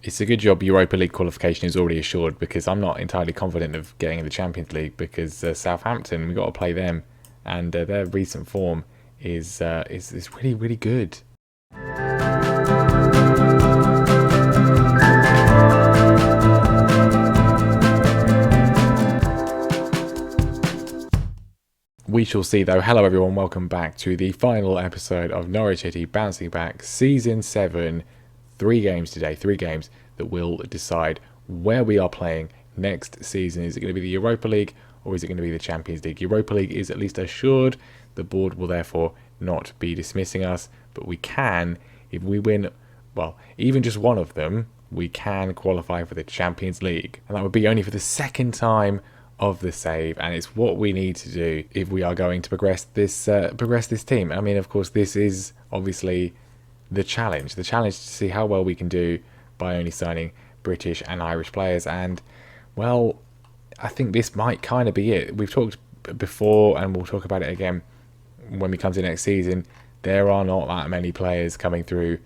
It's a good job Europa League qualification is already assured, because I'm not entirely confident of getting in the Champions League, because Southampton, we've got to play them, and their recent form is really, really good. We shall see though. Hello everyone, welcome back to the final episode of Norwich City Bouncing Back Season 7. 3 games today, 3 games that will decide where we are playing next season. Is it going to be the Europa League or is it going to be the Champions League? Europa League is at least assured. The board will therefore not be dismissing us, but we can, if we win, well, even just one of them, we can qualify for the Champions League. And that would be only for the second time of the save, and it's what we need to do if we are going to progress this team. I mean, of course, this is obviously the challenge to see how well we can do by only signing British and Irish players. And well, I think this might kind of be it. We've talked before and we'll talk about it again when we come to next season. There are not that many players coming through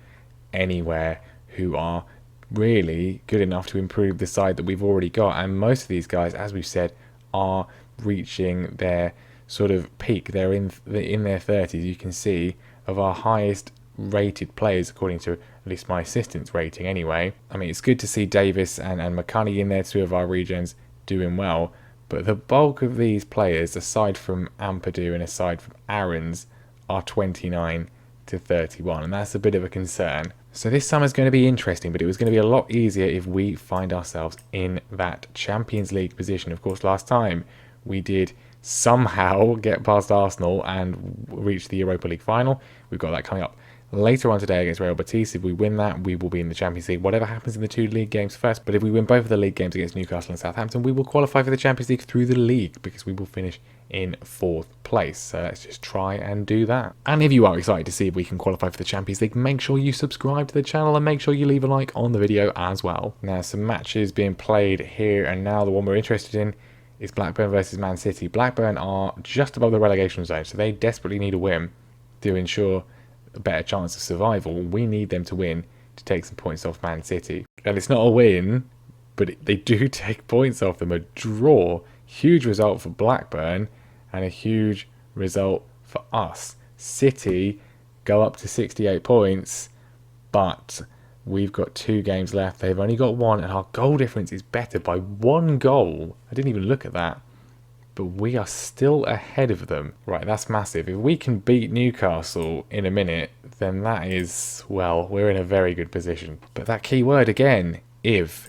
anywhere who are really good enough to improve the side that we've already got, and most of these guys, as we've said, are reaching their sort of peak. They're in their 30s. You can see of our highest rated players according to at least my assistant's rating anyway. I mean, it's good to see Davis and McConaughey in there, 2 of our regions, doing well, but the bulk of these players, aside from Ampadu and aside from Aaron's, are 29 to 31, and that's a bit of a concern. So this summer's going to be interesting, but it was going to be a lot easier if we find ourselves in that Champions League position. Of course, last time we did somehow get past Arsenal and reach the Europa League final. We've got that coming up later on today against Real Betis. If we win that, we will be in the Champions League, whatever happens in the 2 league games first. But if we win both of the league games against Newcastle and Southampton, we will qualify for the Champions League through the league, because we will finish in 4th place. So let's just try and do that. And if you are excited to see if we can qualify for the Champions League, make sure you subscribe to the channel and make sure you leave a like on the video as well. Now, some matches being played here and now. The one we're interested in is Blackburn versus Man City. Blackburn are just above the relegation zone, so they desperately need a win to ensure a better chance of survival. We need them to win to take some points off Man City. And it's not a win, but they do take points off them. A draw, huge result for Blackburn and a huge result for us. City go up to 68 points, but we've got 2 games left. They've only got 1, and our goal difference is better by 1 goal. I didn't even look at that. But we are still ahead of them. Right, that's massive. If we can beat Newcastle in a minute, then that is, well, we're in a very good position. But that key word again, if.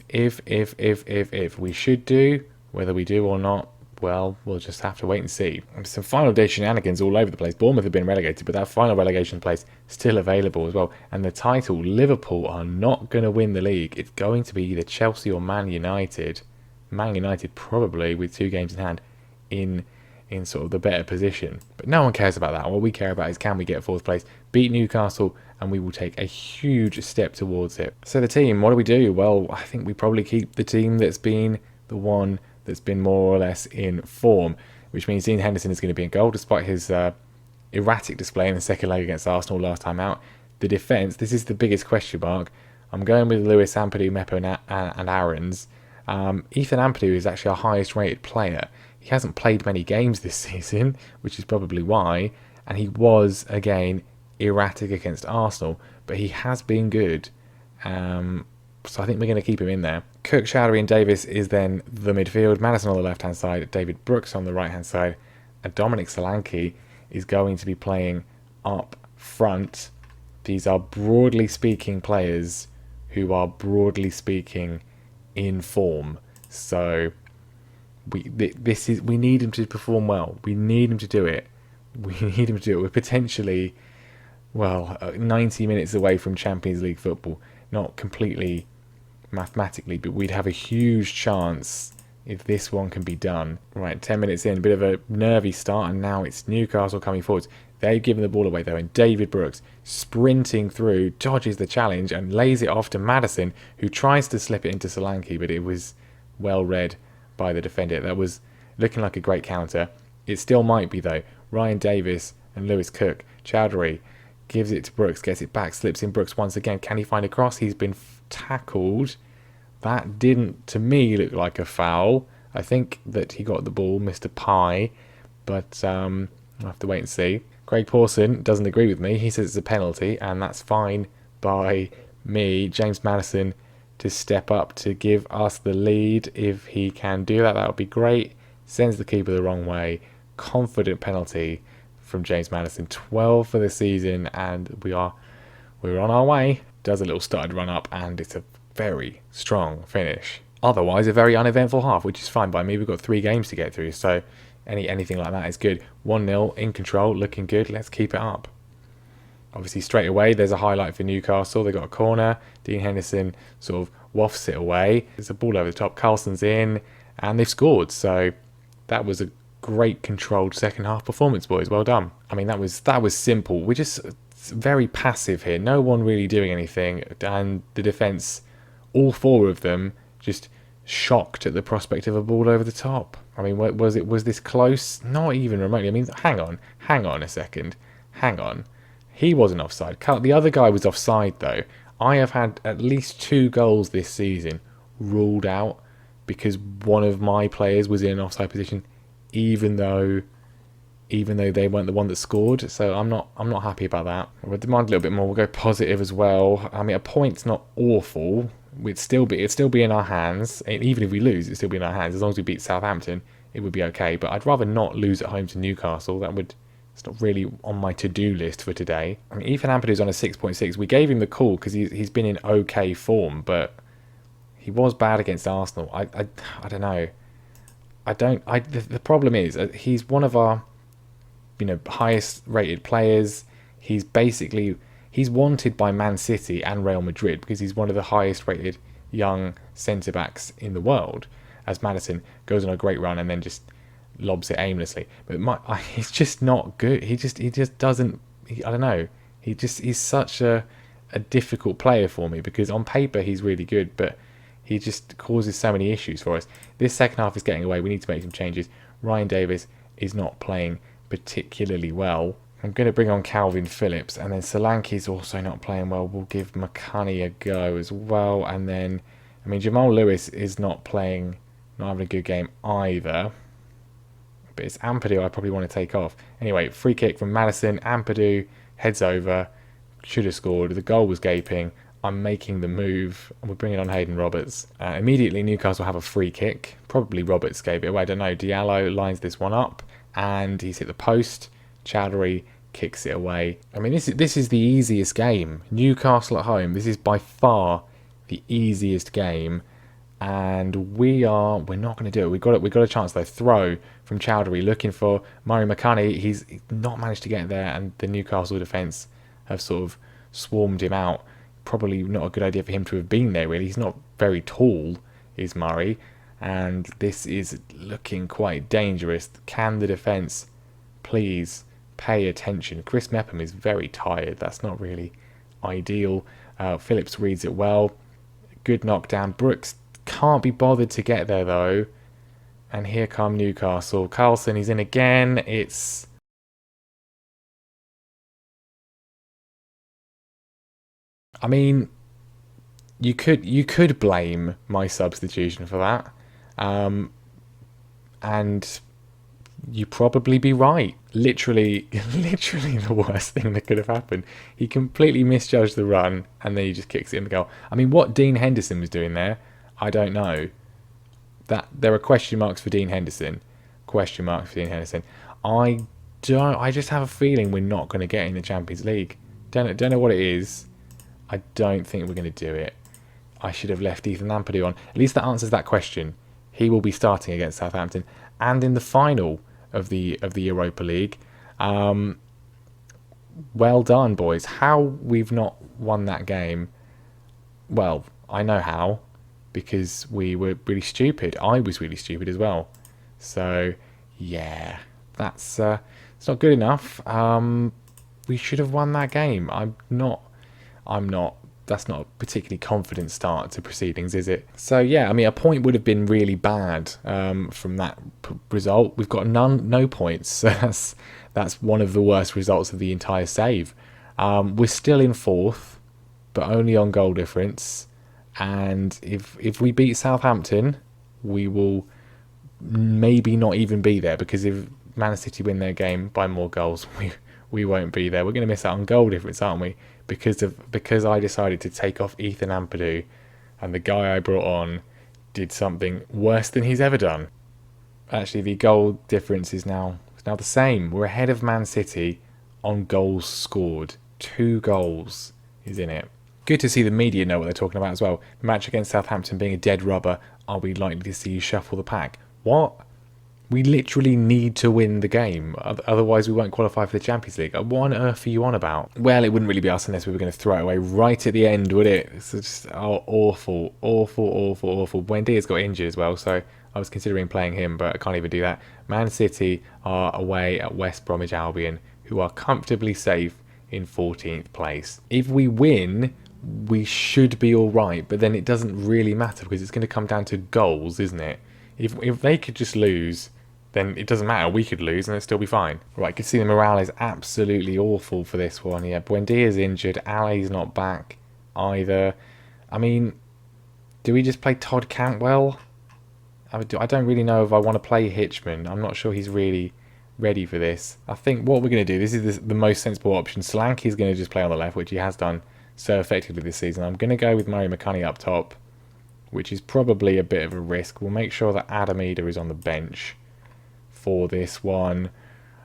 We should do, whether we do or not, well, we'll just have to wait and see. Some final day shenanigans all over the place. Bournemouth have been relegated, but that final relegation place still available as well. And the title, Liverpool are not going to win the league. It's going to be either Chelsea or Man United. Man United probably with 2 games in hand in sort of the better position. But no one cares about that. What we care about is, can we get 4th place, beat Newcastle, and we will take a huge step towards it. So the team, what do we do? Well, I think we probably keep the team that's been the one that's been more or less in form, which means Dean Henderson is going to be in goal despite his erratic display in the second leg against Arsenal last time out. The defence, this is the biggest question mark. I'm going with Lewis, Ampadu, Mepo and Aaron's. Ethan Ampadu is actually our highest rated player. He hasn't played many games this season, which is probably why, and he was, again, erratic against Arsenal, but he has been good. So I think we're going to keep him in there. Cook, Chowdhury and Davis is then the midfield. Maddison on the left-hand side, David Brooks on the right-hand side, and Dominic Solanke is going to be playing up front. These are, broadly speaking, players who are, broadly speaking, in form. So we need him to perform well. We need him to do it. We're potentially, 90 minutes away from Champions League football. Not completely mathematically, but we'd have a huge chance if this one can be done. Right, 10 minutes in, a bit of a nervy start, and now it's Newcastle coming forwards. They've given the ball away though, and David Brooks sprinting through, dodges the challenge and lays it off to Maddison, who tries to slip it into Solanke, but it was well read by the defender. That was looking like a great counter. It still might be though. Ryan Davis and Lewis Cook, Chowdhury gives it to Brooks, gets it back, slips in Brooks once again. Can he find a cross? He's been tackled. That didn't, to me, look like a foul. I think that he got the ball, Mr. Pye, but I'll have to wait and see. Craig Pawson doesn't agree with me. He says it's a penalty, and that's fine by me. James Maddison to step up to give us the lead. If he can do that, that would be great. Sends the keeper the wrong way. Confident penalty from James Maddison. 12 for the season, and we're on our way. Does a little started run up, and it's a very strong finish. Otherwise, a very uneventful half, which is fine by me. We've got 3 games to get through, so anything like that is good. 1-0 in control, looking good. Let's keep it up. Obviously, straight away, there's a highlight for Newcastle. They got a corner. Dean Henderson sort of wafts it away. There's a ball over the top. Carlson's in, and they've scored. So that was a great controlled second half performance, boys. Well done. I mean, that was simple. We're just very passive here. No one really doing anything, and the defence, all 4 of them, just shocked at the prospect of a ball over the top. I mean, was this close? Not even remotely. I mean, hang on a second. Hang on. He wasn't offside. The other guy was offside, though. I have had at least 2 goals this season ruled out because one of my players was in an offside position, even though they weren't the one that scored. So I'm not happy about that. We'll demand a little bit more. We'll go positive as well. I mean, a point's not awful. It'd still be in our hands. And even if we lose, it'd still be in our hands. As long as we beat Southampton, it would be okay. But I'd rather not lose at home to Newcastle. It's not really on my to-do list for today. I mean, Ethan Ampadu's on a 6.6. We gave him the call because he's been in okay form, but he was bad against Arsenal. I don't know. The problem is he's one of our highest rated players. He's wanted by Man City and Real Madrid because he's one of the highest rated young centre backs in the world. As Maddison goes on a great run and then just lobs it aimlessly, but he's just not good. He just doesn't. I don't know. He's such a difficult player for me because on paper he's really good, but he just causes so many issues for us. This second half is getting away. We need to make some changes. Ryan Davis is not playing particularly well. I'm going to bring on Calvin Phillips, and then Solanke's also not playing well. We'll give McConnie a go as well, and then Jamal Lewis is not having a good game either. But it's Ampadu I probably want to take off. Anyway, free kick from Maddison. Ampadu heads over. Should have scored. The goal was gaping. I'm making the move. We're bringing on Hayden Roberts. Immediately, Newcastle have a free kick. Probably Roberts gave it away. I don't know. Diallo lines this one up. And he's hit the post. Chowdhury kicks it away. I mean, this is the easiest game. Newcastle at home. This is by far the easiest game. And we're not going to do it. We've got a chance though. Throw from Chowdhury looking for Murray McConnie. He's not managed to get there, and the Newcastle defence have sort of swarmed him out. Probably not a good idea for him to have been there, really. He's not very tall, is Murray, and this is looking quite dangerous. Can the defence please pay attention? Chris Mepham is very tired. That's not really ideal. Phillips reads it well. Good knockdown. Brooks can't be bothered to get there though, and here come Newcastle. Carlson, he's in again. I mean, you could blame my substitution for that, and you probably be right. Literally the worst thing that could have happened. He completely misjudged the run, and then he just kicks it in the goal. I mean, what Dean Henderson was doing there, I don't know. That there are question marks for Dean Henderson. I just have a feeling we're not going to get in the Champions League. Don't know what it is. I don't think we're going to do it. I should have left Ethan Ampadu on. At least that answers that question. He will be starting against Southampton and in the final of the Europa League. Well done, boys. How we've not won that game? Well, I know how, because we were really stupid. I was really stupid as well. So yeah, it's not good enough. We should have won that game. I'm not. That's not a particularly confident start to proceedings, is it? So yeah, I mean, a point would have been really bad from that result. We've got no points. So that's one of the worst results of the entire save. We're still in fourth, but only on goal difference. And if we beat Southampton, we will maybe not even be there, because if Man City win their game by more goals, we won't be there. We're going to miss out on goal difference, aren't we? Because I decided to take off Ethan Ampadu, and the guy I brought on did something worse than he's ever done. Actually, the goal difference is now the same. We're ahead of Man City on goals scored. 2 goals is in it. Good to see the media know what they're talking about as well. The match against Southampton being a dead rubber. Are we likely to see you shuffle the pack? What? We literally need to win the game. Otherwise, we won't qualify for the Champions League. What on earth are you on about? Well, it wouldn't really be us unless we were going to throw it away right at the end, would it? It's just awful. Buendia's got injured as well, so I was considering playing him, but I can't even do that. Man City are away at West Bromwich Albion, who are comfortably safe in 14th place. If we win, we should be all right, but then it doesn't really matter because it's going to come down to goals, isn't it? If they could just lose, then it doesn't matter. We could lose and it'd still be fine. Right, you can see the morale is absolutely awful for this one. Yeah, Buendia's injured. Ale's not back either. I mean, do we just play Todd Cantwell? I don't really know if I want to play Hitchman. I'm not sure he's really ready for this. I think what we're going to do, this is the most sensible option. Solanke's going to just play on the left, which he has done so effectively this season. I'm going to go with Murray McCunny up top, which is probably a bit of a risk. We'll make sure that Adam Eder is on the bench for this one.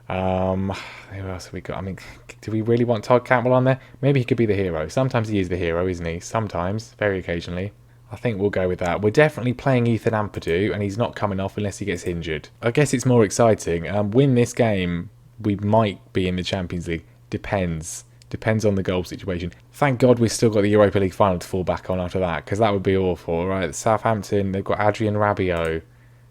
Who else have we got? I mean, do we really want Todd Cantwell on there? Maybe he could be the hero. Sometimes he is the hero, isn't he? Sometimes, very occasionally. I think we'll go with that. We're definitely playing Ethan Ampadu, and he's not coming off unless he gets injured. I guess it's more exciting. Win this game, we might be in the Champions League. Depends on the goal situation. Thank God we've still got the Europa League final to fall back on after that, because that would be awful, right? Southampton, they've got Adrian Rabiot.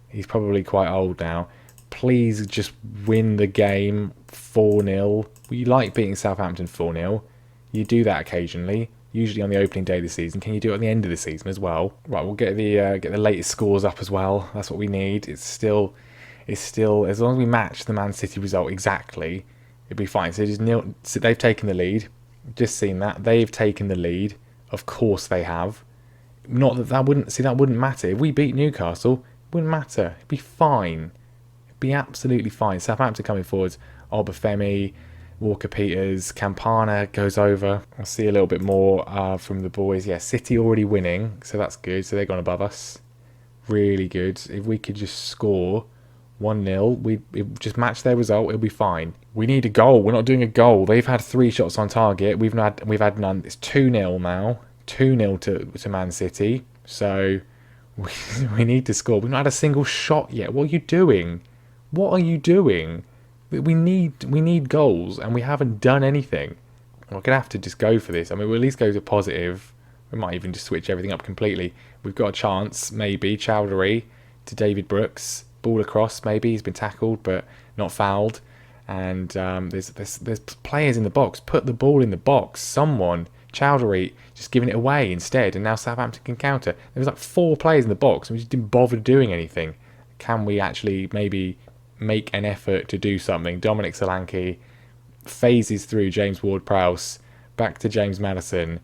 He's probably quite old now. Please just win the game 4-0. We like beating Southampton 4-0. You do that occasionally, usually on the opening day of the season. Can you do it at the end of the season as well? Right, we'll get the latest scores up as well. That's what we need. It's still as long as we match the Man City result exactly, it'd be fine. So just so they've taken the lead. Just seen that. They've taken the lead. Of course they have. Not that wouldn't matter. If we beat Newcastle, it wouldn't matter. It'd be fine. It'd be absolutely fine. Southampton coming forwards. Obafemi, Walker-Peters, Campana goes over. I'll see a little bit more from the boys. Yeah, City already winning, so that's good. So they've gone above us. Really good. If we could just score 1-0, we just match their result, it'll be fine. We need a goal. We're not doing a goal. They've had 3 shots on target. We've had none. It's 2-0 now. 2-0 to Man City. So we need to score. We've not had a single shot yet. What are you doing? What are you doing? We need goals, and we haven't done anything. We're gonna have to just go for this. I mean, we'll at least go to positive. We might even just switch everything up completely. We've got a chance, maybe. Chowdhury to David Brooks. Ball across, maybe. He's been tackled, but not fouled. And there's players in the box. Put the ball in the box. Someone. Chowdhury just giving it away instead, and now Southampton can counter. There was like 4 players in the box, and we just didn't bother doing anything. Can we actually maybe make an effort to do something? Dominic Solanke phases through James Ward-Prowse, back to James Maddison,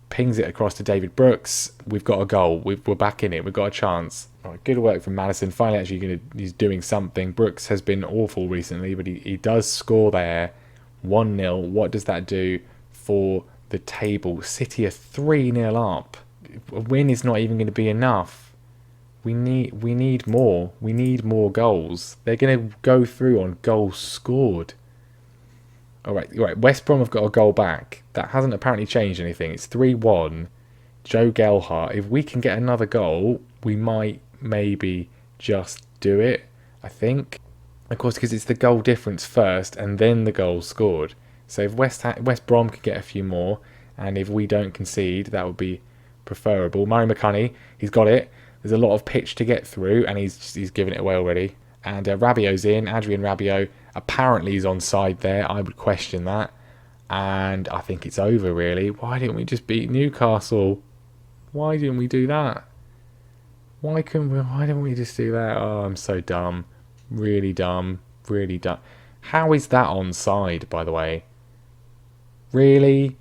pings it across to David Brooks. We've got a goal. We're back in it. We've got a chance. Right, good work from Maddison. Finally, actually, he's doing something. Brooks has been awful recently, but he does score there. 1-0. What does that do for the table? City are 3-0 up. A win is not even going to be enough. We need more. We need more goals. They're going to go through on goals scored. All right. West Brom have got a goal back. That hasn't apparently changed anything. It's 3-1. Joe Gelhardt. If we can get another goal, we might maybe just do it, I think. Of course, because it's the goal difference first and then the goal scored. So if West Brom could get a few more, and if we don't concede, that would be preferable. Murray McCunny, he's got it. There's a lot of pitch to get through, and he's given it away already. And Rabiot's in. Adrian Rabiot apparently is onside there. I would question that. And I think it's over, really. Why didn't we just beat Newcastle? Why didn't we do that? Why didn't we just do that? Oh, I'm so dumb. Really dumb. Really dumb. How is that onside, by the way? Really?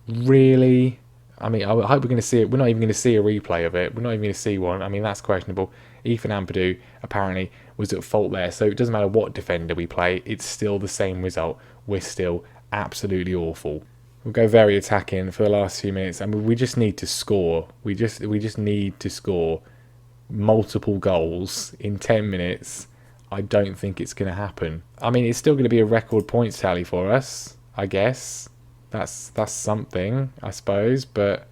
Really? I mean, I hope we're going to see it. We're not even going to see a replay of it. We're not even going to see one. I mean, that's questionable. Ethan Ampadu apparently was at fault there. So it doesn't matter what defender we play. It's still the same result. We're still absolutely awful. We'll go very attacking for the last few minutes. I mean, we just need to score. We just need to score multiple goals in 10 minutes. I don't think it's going to happen. I mean, it's still going to be a record points tally for us, I guess. That's something, I suppose, but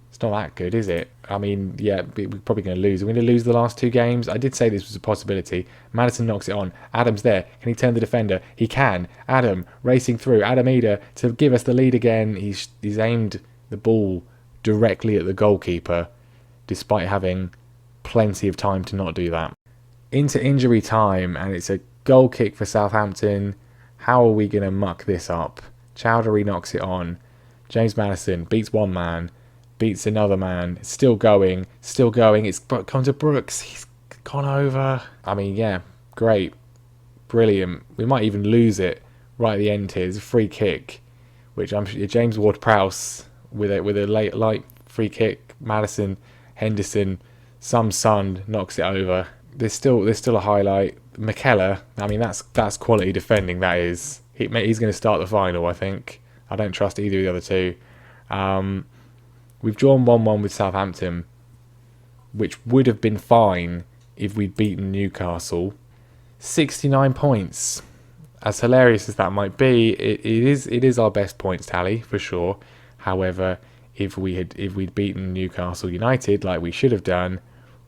it's not that good, is it? I mean, yeah, we're probably going to lose. We're going to lose the last two games. I did say this was a possibility. Maddison knocks it on. Adam's there. Can he turn the defender? He can. Adam racing through. Adam Eder to give us the lead again. He's aimed the ball directly at the goalkeeper, despite having plenty of time to not do that. Into injury time, and it's a goal kick for Southampton. How are we going to muck this up? Chowdhury knocks it on. James Maddison beats one man, beats another man. Still going. It's come to Brooks. He's gone over. I mean, yeah, great. Brilliant. We might even lose it right at the end here. It's a free kick, which I'm sure James Ward-Prowse with a light free kick. Maddison, Henderson, some son knocks it over. There's still a highlight. McKellar, I mean, that's quality defending, that is. He's going to start the final, I think. I don't trust either of the other two. We've drawn 1-1 with Southampton, which would have been fine if we'd beaten Newcastle. 69 points. As hilarious as that might be, it is our best points tally, for sure. However, if we'd beaten Newcastle United like we should have done,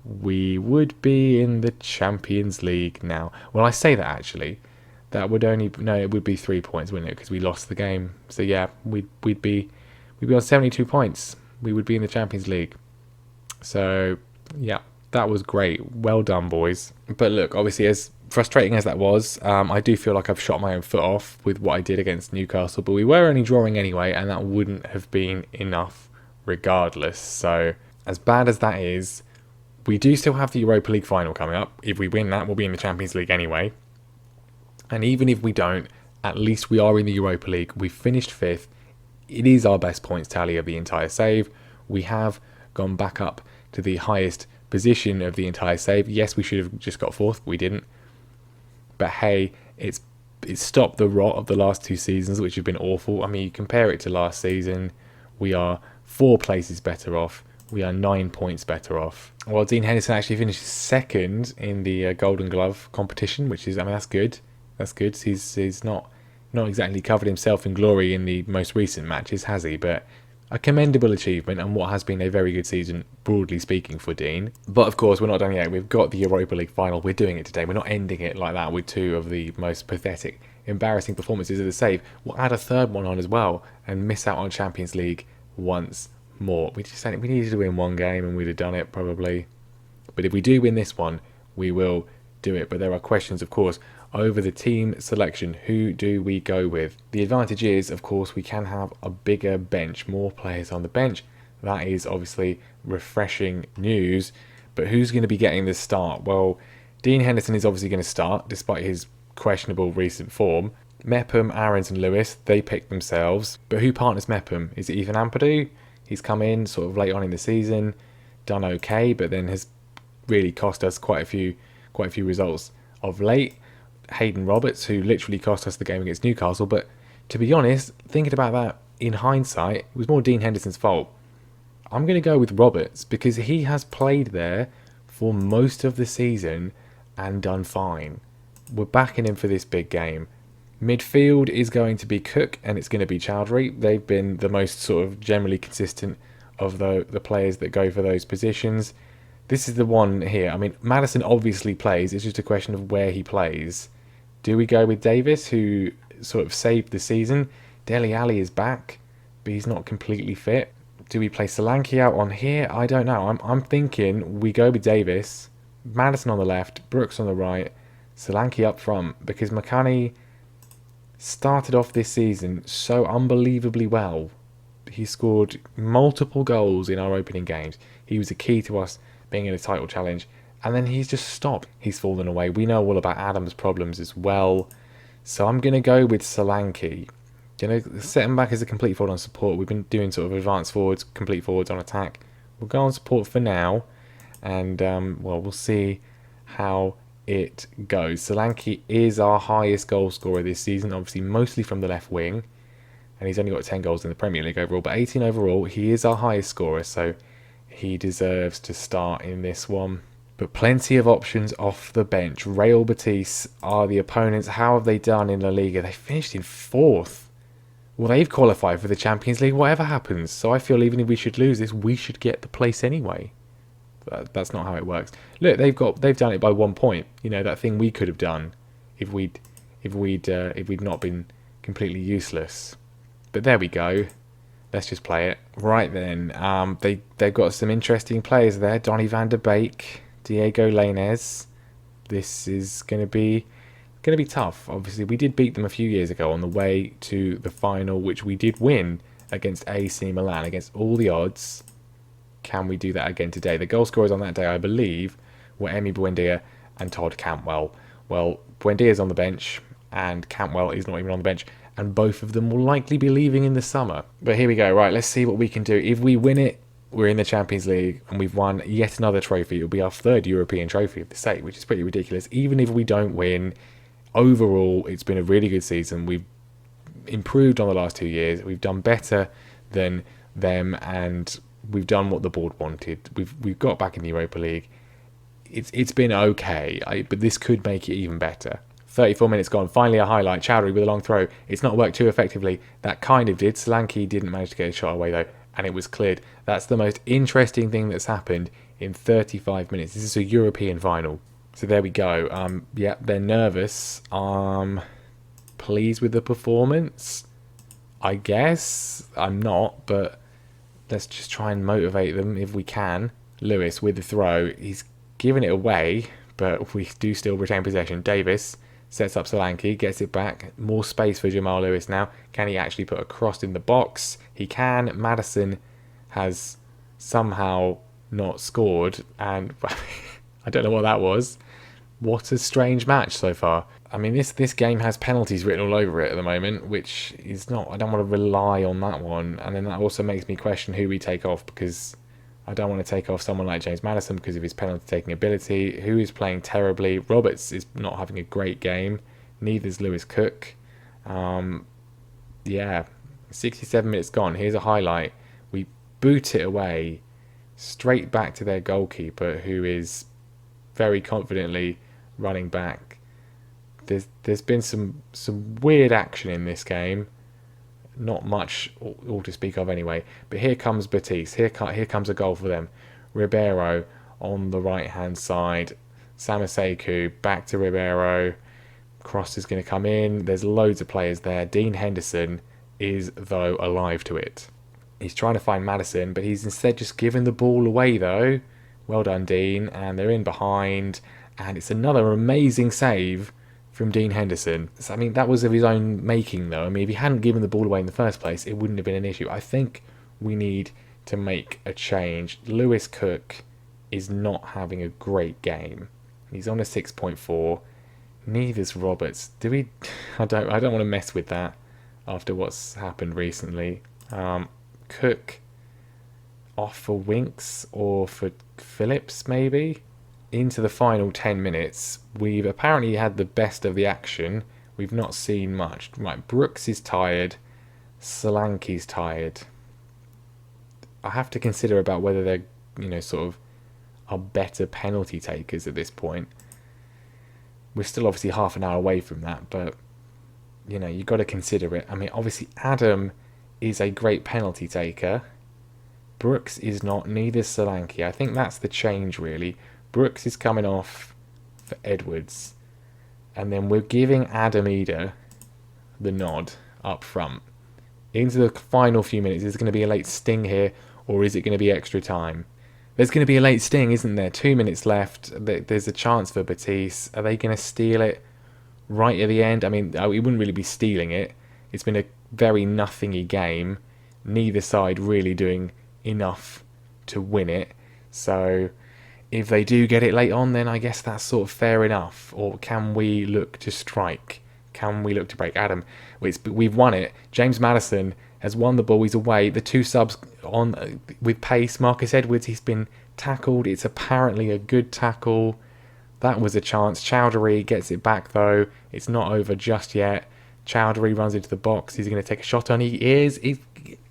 we would be in the Champions League now. Well, I say that actually. That would it would be 3 points, wouldn't it? Because we lost the game. So yeah, we'd be on 72 points. We would be in the Champions League. So yeah, that was great. Well done, boys. But look, obviously, as frustrating as that was, I do feel like I've shot my own foot off with what I did against Newcastle. But we were only drawing anyway, and that wouldn't have been enough regardless. So as bad as that is, we do still have the Europa League final coming up. If we win that, we'll be in the Champions League anyway. And even if we don't, at least we are in the Europa League. We've finished 5th. It is our best points tally of the entire save. We have gone back up to the highest position of the entire save. Yes, we should have just got 4th, but we didn't. But hey, it's stopped the rot of the last 2 seasons, which have been awful. I mean, you compare it to last season, we are 4 places better off. We are 9 points better off. Well, Dean Henderson actually finished 2nd in the Golden Glove competition, which is, I mean, that's good. That's good. He's not exactly covered himself in glory in the most recent matches, has he? But a commendable achievement and what has been a very good season, broadly speaking, for Dean. But of course, we're not done yet. We've got the Europa League final. We're doing it today. We're not ending it like that with 2 of the most pathetic, embarrassing performances of the save. We'll add a 3rd one on as well and miss out on Champions League once more. We needed to win 1 game and we'd have done it probably. But if we do win this one, we will do it. But there are questions, of course, over the team selection. Who do we go with? The advantage is, of course, we can have a bigger bench, more players on the bench. That is obviously refreshing news. But who's going to be getting the start? Well, Dean Henderson is obviously going to start, despite his questionable recent form. Mepham, Aarons and Lewis, they pick themselves. But who partners Mepham? Is it Ethan Ampadu? He's come in sort of late on in the season, done okay, but then has really cost us quite a few results of late. Hayden Roberts, who literally cost us the game against Newcastle. But to be honest, thinking about that in hindsight, it was more Dean Henderson's fault. I'm going to go with Roberts because he has played there for most of the season and done fine. We're backing him for this big game. Midfield is going to be Cook and it's going to be Chowdhury. They've been the most sort of generally consistent of the players that go for those positions. This is the one here. I mean, Maddison obviously plays. It's just a question of where he plays. Do we go with Davis, who sort of saved the season? Dele Alli is back, but he's not completely fit. Do we play Solanke out on here? I don't know. I'm thinking we go with Davis, Maddison on the left, Brooks on the right, Solanke up front, because McCanny started off this season so unbelievably well. He scored multiple goals in our opening games. He was a key to us being in a title challenge. And then he's just stopped. He's fallen away. We know all about Adam's problems as well. So I'm going to go with Solanke. Set him back as a complete forward on support. We've been doing sort of advanced forwards, complete forwards on attack. We'll go on support for now, and we'll see how it goes. Solanke is our highest goal scorer this season, obviously mostly from the left wing, and he's only got 10 goals in the Premier League overall, but 18 overall. He is our highest scorer, so he deserves to start in this one. But plenty of options off the bench. Real Betis are the opponents. How have they done in La Liga? They finished in 4th. Well, they've qualified for the Champions League, whatever happens. So I feel even if we should lose this, we should get the place anyway. But that's not how it works. Look, they've done it by 1 point. That thing we could have done if we'd not been completely useless. But there we go. Let's just play it. Right then, they've got some interesting players there. Donny van der Beek, Diego Lainez. This is going to be tough. Obviously, we did beat them a few years ago on the way to the final, which we did win against AC Milan, against all the odds. Can we do that again today? The goal scorers on that day, I believe, were Emi Buendia and Todd Cantwell. Well, Buendia's on the bench, and Cantwell is not even on the bench, and both of them will likely be leaving in the summer. But here we go. Right, let's see what we can do. If we win it, we're in the Champions League, and we've won yet another trophy. It'll be our 3rd European trophy of the state, which is pretty ridiculous. Even if we don't win, overall, it's been a really good season. We've improved on the last 2 years. We've done better than them, and we've done what the board wanted. We've got back in the Europa League. It's been okay, but this could make it even better. 34 minutes gone. Finally, a highlight. Chowdhury with a long throw. It's not worked too effectively. That kind of did. Solanke didn't manage to get a shot away though, and it was cleared. That's the most interesting thing that's happened in 35 minutes. This is a European final. So there we go. Yeah, they're nervous. Pleased with the performance, I guess. I'm not, but let's just try and motivate them if we can. Lewis with the throw. He's given it away, but we do still retain possession. Davis sets up Solanke, gets it back. More space for Jamal Lewis now. Can he actually put a cross in the box? He can. Maddison has somehow not scored, and I don't know what that was. What a strange match so far. I mean, this game has penalties written all over it at the moment, which is not... I don't want to rely on that one. And then that also makes me question who we take off, because I don't want to take off someone like James Maddison because of his penalty-taking ability, who is playing terribly. Roberts is not having a great game. Neither is Lewis Cook. Yeah, 67 minutes gone. Here's a highlight. We boot it away straight back to their goalkeeper, who is very confidently running back. There's been some weird action in this game. Not much all to speak of anyway. But here comes Betis. Here comes a goal for them. Ribeiro on the right-hand side. Samaseku back to Ribeiro. Cross is going to come in. There's loads of players there. Dean Henderson is, though, alive to it. He's trying to find Maddison, but he's instead just given the ball away, though. Well done, Dean. And they're in behind. And it's another amazing save from Dean Henderson. So, I mean, that was of his own making, though. I mean, if he hadn't given the ball away in the first place, it wouldn't have been an issue. I think we need to make a change. Lewis Cook is not having a great game. He's on a 6.4. Neither's Roberts. I don't want to mess with that after what's happened recently. Cook off for Winks or for Phillips, maybe? Into the final 10 minutes, we've apparently had the best of the action. We've not seen much. Right, Brooks is tired. Solanke's tired. I have to consider about whether they're, sort of are better penalty takers at this point. We're still obviously half an hour away from that, but, you've got to consider it. I mean, obviously, Adam is a great penalty taker. Brooks is not, neither is Solanke. I think that's the change, really. Brooks is coming off for Edwards. And then we're giving Adam Eder the nod up front. Into the final few minutes, is it going to be a late sting here, or is it going to be extra time? There's going to be a late sting, isn't there? 2 minutes left. There's a chance for Betis. Are they going to steal it right at the end? I mean, we wouldn't really be stealing it. It's been a very nothingy game. Neither side really doing enough to win it. So if they do get it late on, then I guess that's sort of fair enough. Or can we look to strike? Can we look to break Adam? We've won it. James Maddison has won the ball. He's away. The two subs on with pace. Marcus Edwards, he's been tackled. It's apparently a good tackle. That was a chance. Chowdhury gets it back though. It's not over just yet. Chowdhury runs into the box. He's going to take a shot on. He is.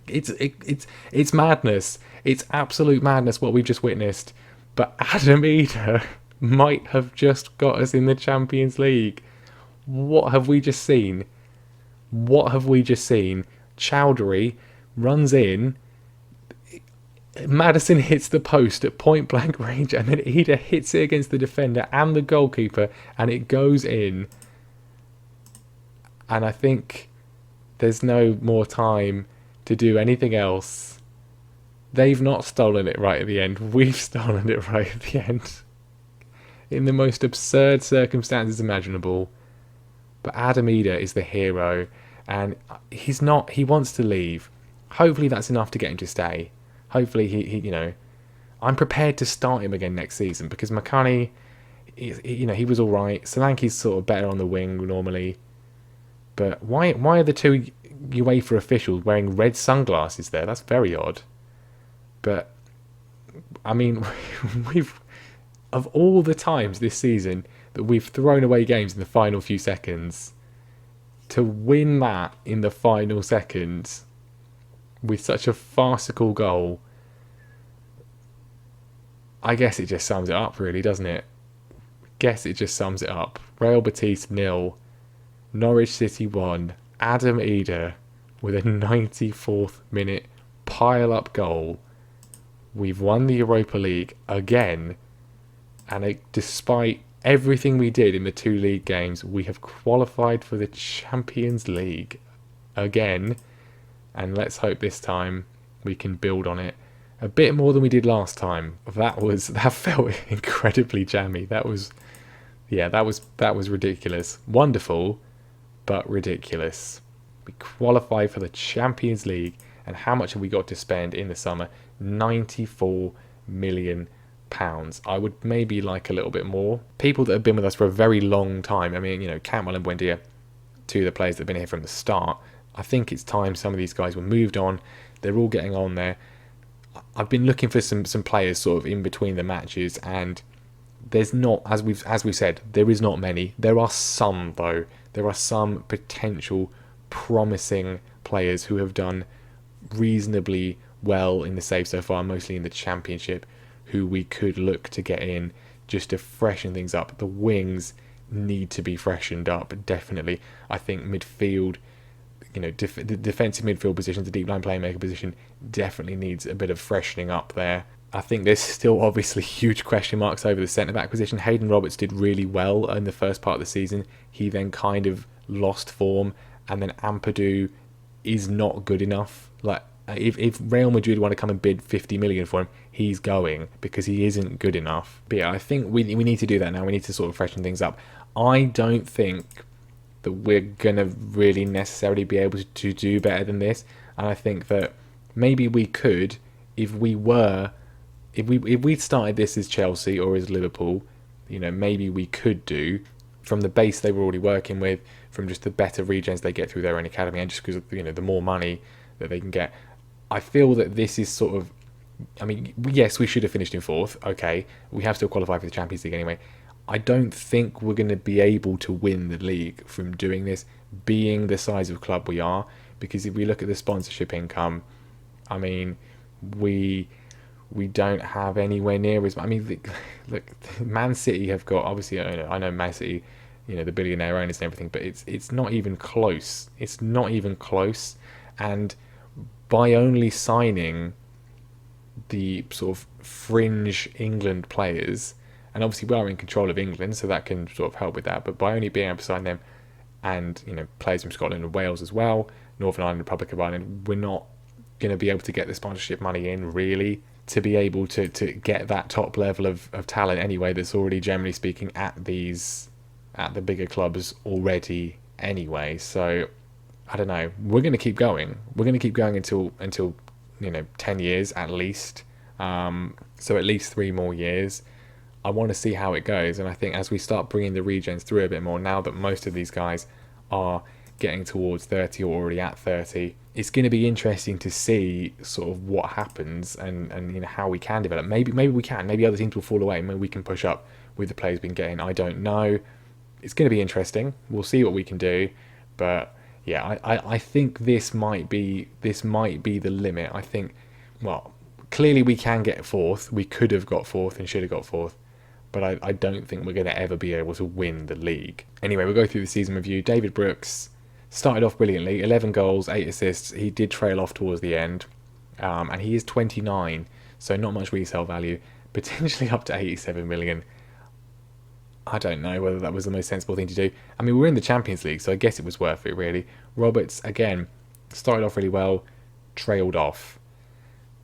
It's madness. It's absolute madness what we've just witnessed. But Adam Eder might have just got us in the Champions League. What have we just seen? Chowdhury runs in. Maddison hits the post at point blank range, and then Eder hits it against the defender and the goalkeeper, and it goes in. And I think there's no more time to do anything else. They've not stolen it right at the end. We've stolen it right at the end. In the most absurd circumstances imaginable. But Adam Eder is the hero, and he's not. He wants to leave. Hopefully that's enough to get him to stay. Hopefully he I'm prepared to start him again next season, because McConaughey, he was all right. Solanke's sort of better on the wing normally. But why are the two UEFA officials wearing red sunglasses there? That's very odd. But I mean, of all the times this season that we've thrown away games in the final few seconds, to win that in the final seconds with such a farcical goal, I guess it just sums it up really, doesn't it? Real Betis 0, Norwich City 1, Adam Eder with a 94th minute pile-up goal. We've won the Europa League again, and despite everything we did in the two league games, we have qualified for the Champions League again. And let's hope this time we can build on it a bit more than we did last time. That felt incredibly jammy. That was ridiculous. Wonderful, but ridiculous. We qualified for the Champions League, and how much have we got to spend in the summer? £94 million. I would maybe like a little bit more. People that have been with us for a very long time. I mean, Cantwell and Buendia, two of the players that have been here from the start. I think it's time some of these guys were moved on. They're all getting on there. I've been looking for some players sort of in between the matches, and there's not, as we've said, there is not many. There are some though. There are some potential promising players who have done reasonably well in the save so far, mostly in the Championship, who we could look to get in just to freshen things up. The wings need to be freshened up, definitely. I think midfield, the defensive midfield position, the deep line playmaker position definitely needs a bit of freshening up there. I think there's still obviously huge question marks over the centre-back position. Hayden Roberts did really well in the first part of the season. He then kind of lost form, and then Ampadu is not good enough. Like, if Real Madrid want to come and bid 50 million for him, he's going, because he isn't good enough. But yeah, I think we need to do that now. We need to sort of freshen things up. I don't think that we're going to really necessarily be able to do better than this. And I think that maybe we could, if we'd started this as Chelsea or as Liverpool, maybe we could do, from the base they were already working with, from just the better regens they get through their own academy, and just because of, the more money that they can get. I feel that this is sort of, yes, we should have finished in fourth. Okay, we have still qualified for the Champions League anyway. I don't think we're going to be able to win the league from doing this, being the size of club we are. Because if we look at the sponsorship income, we don't have anywhere near as. Look, Man City have got, obviously, I know Man City, the billionaire owners and everything, but it's not even close. It's not even close. And by only signing the sort of fringe England players, and obviously we are in control of England, so that can sort of help with that, but by only being able to sign them, and players from Scotland and Wales as well, Northern Ireland, Republic of Ireland, we're not going to be able to get the sponsorship money in, really, to be able to get that top level of talent anyway, that's already, generally speaking, at the bigger clubs already anyway. So I don't know. We're going to keep going. We're going to keep going until 10 years at least. So at least 3 more years. I want to see how it goes. And I think as we start bringing the regens through a bit more, now that most of these guys are getting towards 30 or already at 30. It's going to be interesting to see sort of what happens and you know how we can develop. Maybe we can. Maybe other teams will fall away. Maybe we can push up with the players we've been getting. I don't know. It's going to be interesting. We'll see what we can do. But yeah, I think this might be the limit. I think, well, clearly we can get fourth. We could have got fourth and should have got fourth. But I don't think we're going to ever be able to win the league. Anyway, we'll go through the season review. David Brooks started off brilliantly, 11 goals, 8 assists. He did trail off towards the end, and he is 29, so not much resale value, potentially up to 87 million. I don't know whether that was the most sensible thing to do. I mean, we're in the Champions League, so I guess it was worth it, really. Roberts, again, started off really well, trailed off.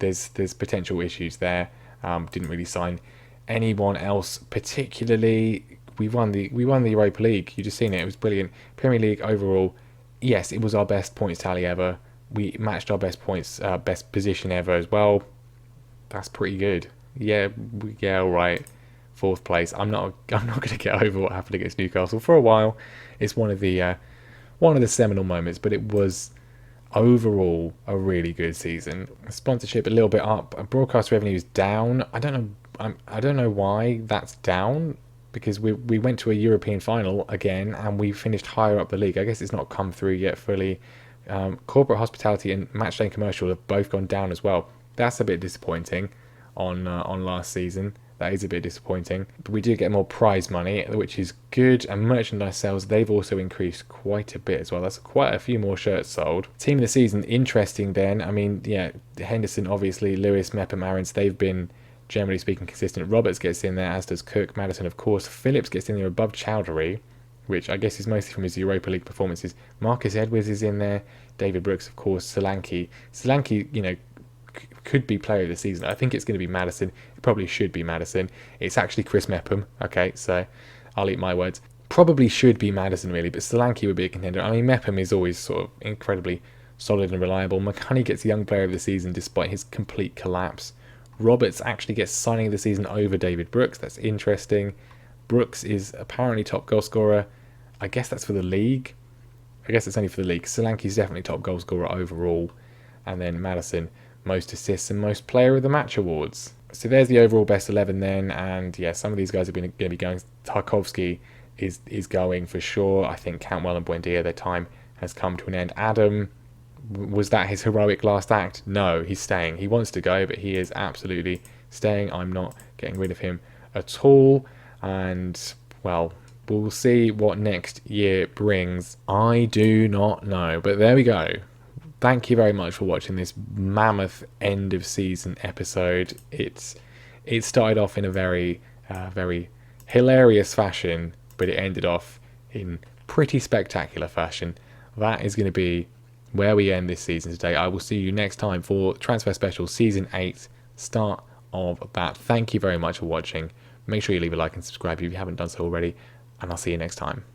There's potential issues there. Didn't really sign anyone else particularly. We won the Europa League. You just seen it. It was brilliant. Premier League overall, yes, it was our best points tally ever. We matched our best points, best position ever as well. That's pretty good. Yeah, all right. Fourth place. I'm not going to get over what happened against Newcastle for a while. It's one of the seminal moments, but it was overall a really good season. Sponsorship a little bit up. Broadcast revenue is down. I don't know why that's down, because we went to a European final again and we finished higher up the league. I guess it's not come through yet fully. Corporate hospitality and matchday commercial have both gone down as well. That's a bit disappointing on last season. That is a bit disappointing. But we do get more prize money, which is good. And merchandise sales, they've also increased quite a bit as well. That's quite a few more shirts sold. Team of the season, interesting then. I mean, yeah, Henderson, obviously, Lewis, Mepham, Aarons, they've been, generally speaking, consistent. Roberts gets in there, as does Cook. Maddison, of course. Phillips gets in there above Chowdhury, which I guess is mostly from his Europa League performances. Marcus Edwards is in there. David Brooks, of course. Solanke, you know, could be player of the season. I think it's going to be Maddison. It probably should be Maddison. It's actually Chris Mepham. Okay, so I'll eat my words. Probably should be Maddison, really, but Solanke would be a contender. I mean, Mepham is always sort of incredibly solid and reliable. McConnie gets Young Player of the Season despite his complete collapse. Roberts actually gets signing of the season over David Brooks. That's interesting. Brooks is apparently top goal scorer. I guess that's for the league. I guess it's only for the league. Solanke's definitely top goal scorer overall. And then Maddison, most assists and most player of the match awards. So there's the overall best 11 then. And yeah, some of these guys are going to be going. Tarkovsky is going for sure. I think Cantwell and Buendia, their time has come to an end. Adam, was that his heroic last act? No, he's staying. He wants to go, but he is absolutely staying. I'm not getting rid of him at all. And, well, we'll see what next year brings. I do not know. But there we go. Thank you very much for watching this mammoth end of season episode. It started off in a very hilarious fashion, but it ended off in pretty spectacular fashion. That is going to be where we end this season today. I will see you next time for Transfer Special Season 8, start of that. Thank you very much for watching. Make sure you leave a like and subscribe if you haven't done so already, and I'll see you next time.